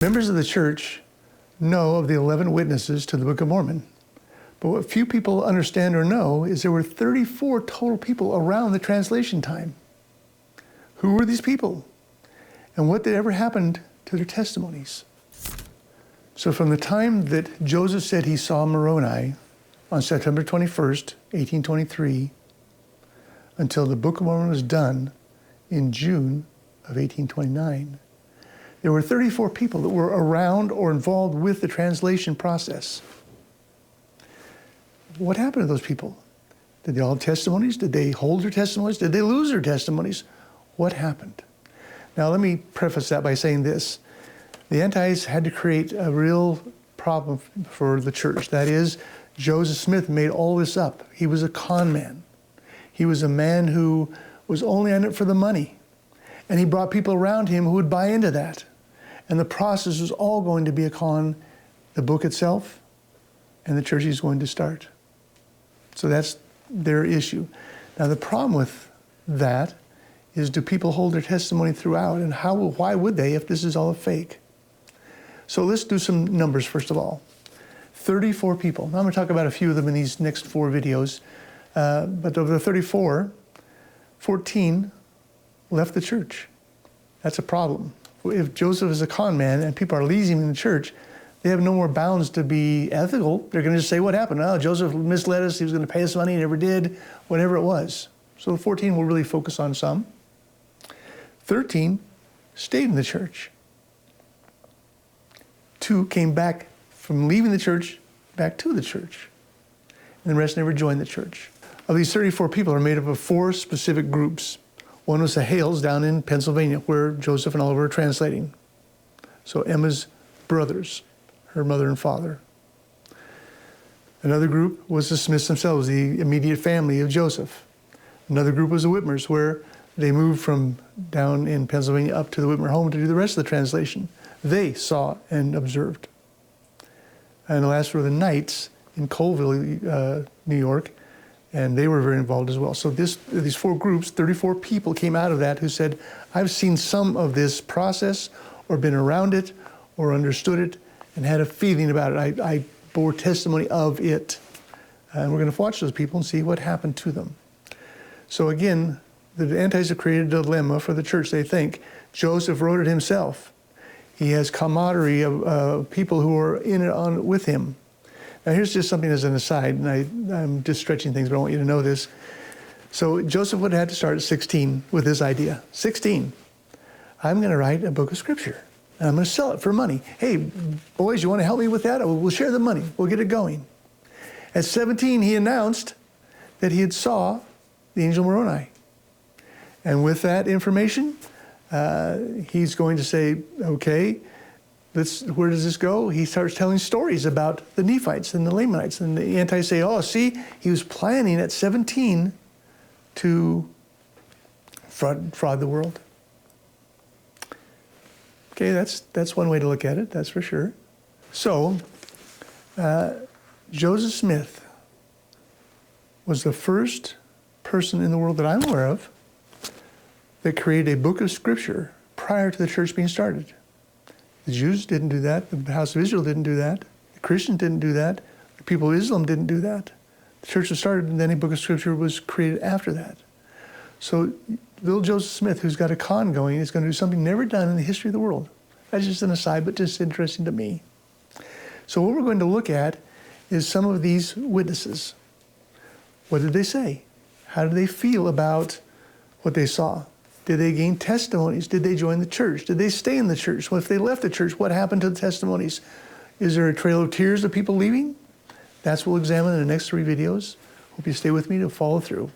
Members of the church know of the 11 witnesses to the Book of Mormon. But what few people understand or know is there were 34 total people around the translation time. Who were these people? And what did ever happen to their testimonies? So from the time that Joseph said he saw Moroni on September 21st, 1823, until the Book of Mormon was done in June of 1829, there were 34 people that were around or involved with the translation process. What happened to those people? Did they all have testimonies? Did they hold their testimonies? Did they lose their testimonies? What happened? Now let me preface that by saying this. The Antis had to create a real problem for the church. That is, Joseph Smith made all this up. He was a con man. He was a man who was only in it for the money. And he brought people around him who would buy into that. And the process was all going to be a con, the book itself, and the church he's going to start. So that's their issue. Now the problem with that is, do people hold their testimony throughout? And why would they if this is all a fake? So let's do some numbers first of all. 34 people. Now I'm going to talk about a few of them in these next 4 videos. But of the 34, 14 left the church. That's a problem. If Joseph is a con man and people are leaving him in the church, they have no more bounds to be ethical. They're going to just say, what happened? Oh, Joseph misled us. He was going to pay us money. He never did. Whatever it was. So the 14 will really focus on some. 13 stayed in the church. 2 came back from leaving the church back to the church. And the rest never joined the church. Of these 34 people are made up of 4 specific groups. One was the Hales down in Pennsylvania, where Joseph and Oliver are translating. So Emma's brothers, her mother and father. Another group was the Smiths themselves, the immediate family of Joseph. Another group was the Whitmers, where they moved from down in Pennsylvania up to the Whitmer home to do the rest of the translation. They saw and observed. And the last were the Knights in Colville, New York, and they were very involved as well. So these 4 groups, 34 people came out of that who said, I've seen some of this process, or been around it, or understood it, and had a feeling about it. I bore testimony of it. And we're going to watch those people and see what happened to them. So again, the Antis have created a dilemma for the church. They think Joseph wrote it himself. He has camaraderie of people who are in it with him. Now here's just something as an aside, and I'm just stretching things, but I want you to know this. So Joseph would have had to start at 16 with this idea. 16, I'm going to write a book of scripture, and I'm going to sell it for money. Hey, boys, you want to help me with that? We'll share the money. We'll get it going. At 17, he announced that he had saw the angel Moroni. And with that information, he's going to say, okay, where does this go? He starts telling stories about the Nephites and the Lamanites. And the Antis say, oh, see, he was planning at 17 to fraud the world. Okay, that's one way to look at it, that's for sure. So, Joseph Smith was the first person in the world that I'm aware of that created a book of scripture prior to the church being started. The Jews didn't do that. The house of Israel didn't do that. The Christians didn't do that. The people of Islam didn't do that. The church was started, and then a book of scripture was created after that. So little Joseph Smith, who's got a con going, is going to do something never done in the history of the world. That's just an aside, but just interesting to me. So what we're going to look at is some of these witnesses. What did they say? How did they feel about what they saw? Did they gain testimonies? Did they join the church? Did they stay in the church? Well, if they left the church, what happened to the testimonies? Is there a trail of tears of people leaving? That's what we'll examine in the next 3 videos. Hope you stay with me to follow through.